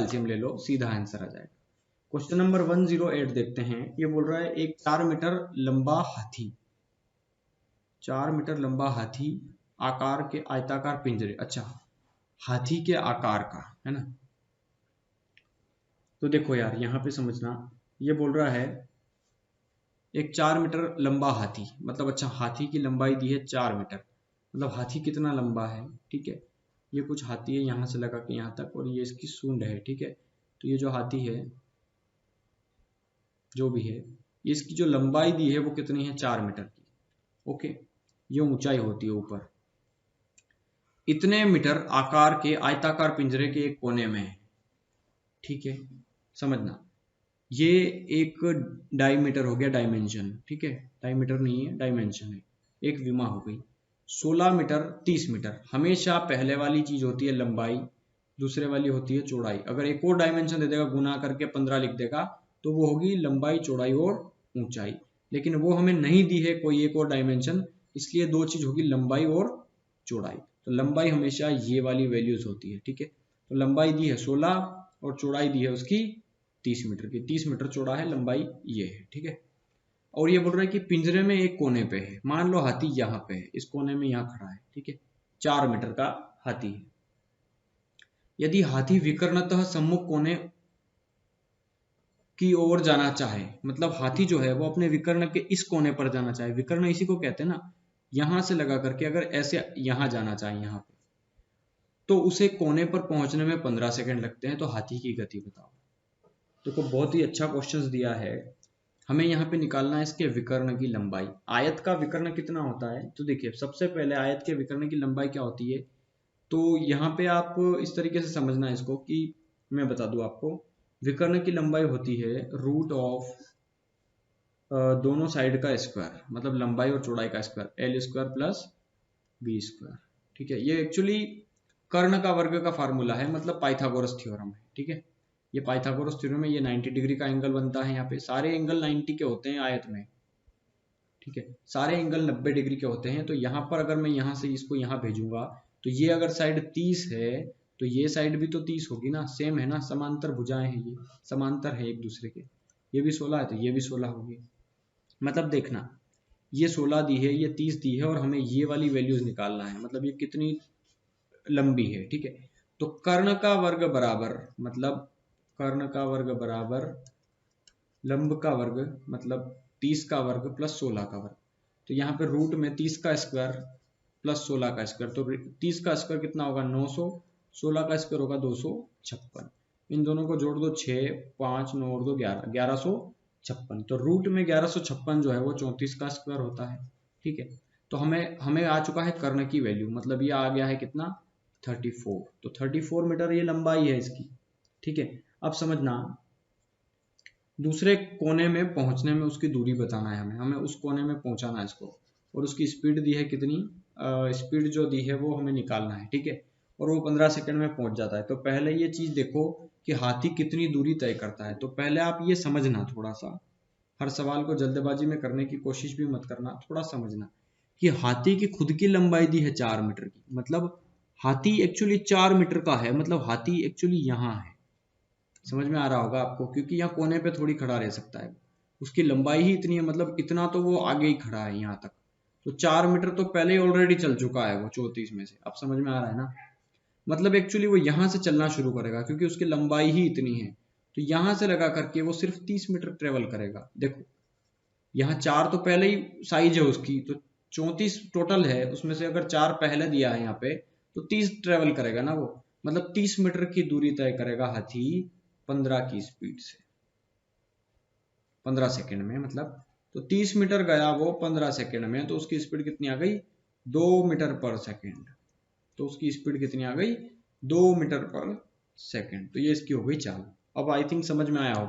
LCM ले लो, सीधा answer आ जाएगा। क्वेश्चन नंबर 108 देखते हैं। ये बोल रहा है एक 4 मीटर लंबा हाथी, 4 मीटर लंबा हाथी आकार के आयताकार पिंजरे, अच्छा हाथी के आकार का है ना। तो देखो यार यहाँ पे समझना, ये बोल रहा है एक 4 मीटर लंबा हाथी, मतलब अच्छा हाथी की लंबाई दी है 4 मीटर, मतलब हाथी कितना लंबा है, ठीक है। ये कुछ हाथी है यहाँ से लगा के यहाँ तक, और ये इसकी सूंड है, ठीक है। तो ये जो हाथी है जो भी है, इसकी जो लंबाई दी है वो कितनी है, 4 मीटर की, ओके। ये ऊंचाई होती है ऊपर, इतने मीटर आकार के आयताकार पिंजरे के एक कोने में है, ठीक है। समझना, ये एक डायमीटर हो गया, डायमेंशन, ठीक है। डायमीटर नहीं है, डायमेंशन है, एक विमा हो गई। 16 मीटर 30 मीटर, हमेशा पहले वाली चीज होती है लंबाई, दूसरे वाली होती है चौड़ाई। अगर एक और डायमेंशन दे देगा, गुना करके 15 लिख देगा, तो वो होगी लंबाई चौड़ाई और ऊंचाई। लेकिन वो हमें नहीं दी है कोई एक और डायमेंशन, इसलिए दो चीज होगी, लंबाई और चौड़ाई। तो लंबाई हमेशा ये वाली वैल्यूज होती है, ठीक है। तो लंबाई दी है 16 और चौड़ाई दी है उसकी 30 मीटर की, 30 मीटर चौड़ा है, लंबाई ये है, ठीक है। और ये बोल रहा है कि पिंजरे में एक कोने पे है, मान लो हाथी यहाँ पे है, इस कोने में यहाँ खड़ा है, ठीक है। 4 मीटर का हाथी है। यदि हाथी विकर्णतः सम्मुख कोने की ओर जाना चाहे, मतलब हाथी जो है वो अपने विकर्ण के इस कोने पर जाना चाहे, विकर्ण इसी को कहते हैं ना, यहां से लगा करके अगर ऐसे यहां जाना चाहे यहाँ पे, तो उसे कोने पर पहुंचने में 15 सेकंड लगते हैं। तो हाथी की गति बताओ। देखो बहुत ही अच्छा क्वेश्चंस दिया है, हमें यहाँ पे निकालना है इसके विकर्ण की लंबाई। आयत का विकर्ण कितना होता है, तो देखिए सबसे पहले आयत के विकर्ण की लंबाई क्या होती है। तो यहाँ पे आप इस तरीके से समझना इसको कि मैं बता दूं आपको, विकर्ण की लंबाई होती है रूट ऑफ दोनों साइड का स्क्वायर, मतलब लंबाई और चौड़ाई का square, L square plus B square, ठीक है। ये एक्चुअली कर्ण का वर्ग का फार्मूला है, मतलब पाइथागोरस थ्योरम है, ठीक है। ये पाइथागोरस थ्योरम में ये 90 डिग्री का एंगल बनता है। यहाँ पे सारे एंगल 90 के होते हैं आयत में, ठीक है। सारे एंगल 90 डिग्री के होते हैं। तो यहाँ पर अगर मैं यहाँ से इसको यहाँ भेजूंगा, तो ये अगर साइड 30 है तो ये साइड भी तो 30 होगी ना, सेम है ना, समांतर भुजाएं हैं, ये समांतर है एक दूसरे के। ये भी 16 है तो ये भी 16 होगी। मतलब देखना, ये 16 दी है, ये 30 दी है, और हमें ये वाली वैल्यूज निकालना है, मतलब ये कितनी लंबी है, ठीक है। तो कर्ण का वर्ग बराबर, मतलब कर्ण का वर्ग बराबर लंब का वर्ग, मतलब 30 का वर्ग प्लस 16 का वर्ग। तो यहाँ पे रूट में 30 का स्क्वायर प्लस 16 का स्क्वायर, तो 30 का स्क्वायर कितना होगा 900, 16 का स्क्वायर होगा 256। इन दोनों को जोड़ दो, 6 5 9 और 2 11, 1156। तो रूट में 1156 जो है वो 34 का स्क्वायर होता है, ठीक है। तो हमें हमें आ चुका है कर्ण की वैल्यू, मतलब ये आ गया है कितना 34। तो 34 मीटर ये लंबाई है इसकी, ठीक है। अब समझना, दूसरे कोने में पहुंचने में उसकी दूरी बताना है हमें, हमें उस कोने में पहुंचाना है इसको, और उसकी स्पीड दी है कितनी, स्पीड जो दी है वो हमें निकालना है, ठीक है। और वो 15 सेकंड में पहुंच जाता है। तो पहले ये चीज देखो कि हाथी कितनी दूरी तय करता है। तो पहले आप ये समझना, थोड़ा सा हर सवाल को जल्दबाजी में करने की कोशिश भी मत करना, थोड़ा समझना कि हाथी की खुद की लंबाई दी है 4 मीटर की, मतलब हाथी एक्चुअली 4 मीटर का है, मतलब हाथी एक्चुअली यहाँ है। समझ में आ रहा होगा आपको, क्योंकि यहाँ कोने पे थोड़ी खड़ा रह सकता है, उसकी लंबाई ही इतनी है, मतलब इतना तो वो आगे ही खड़ा है यहाँ तक। तो 4 मीटर तो पहले ही ऑलरेडी चल चुका है वो 34 में से। अब समझ में आ रहा है ना, मतलब एक्चुअली वो यहाँ से चलना शुरू करेगा क्योंकि उसकी लंबाई ही इतनी है। तो यहाँ से लगा करके वो सिर्फ 30 मीटर ट्रेवल करेगा। देखो यहाँ 4 तो पहले ही साइज है उसकी, तो 34 टोटल है, उसमें से अगर 4 पहले दिया है यहाँ पे, तो 30 ट्रेवल करेगा ना वो, मतलब 30 मीटर की दूरी तय करेगा हाथी 15 की स्पीड से, 15 सेकंड में। मतलब तो 30 मीटर गया वो 15 सेकंड में, तो उसकी स्पीड कितनी आ गई 2 मीटर पर सेकंड। तो उसकी स्पीड कितनी आ गई 2 मीटर पर सेकंड। तो ये इसकी हो गई चाल। अब आई थिंक समझ में आया होगा।